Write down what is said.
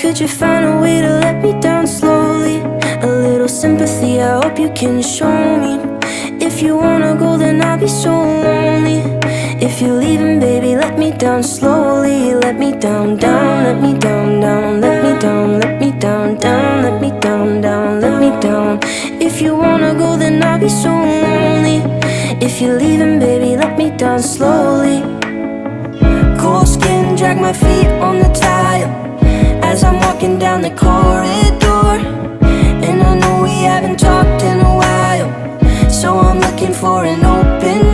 Could you find a way to let me down slowly? A little sympathy, I hope you can show me. If you wanna go, then I'll be so lonely. If you're leaving, baby, let me down slowly. Let me down, down, let me down, down. Let me down, let me down, down. Let me down, down, let me down. If you wanna go, then I'll be so lonely. If you're leaving, baby, let me down slowly. Cold skin, drag my feet on the tile as I'm walking down the corridor. And I know we haven't talked in a while, so I'm looking for an open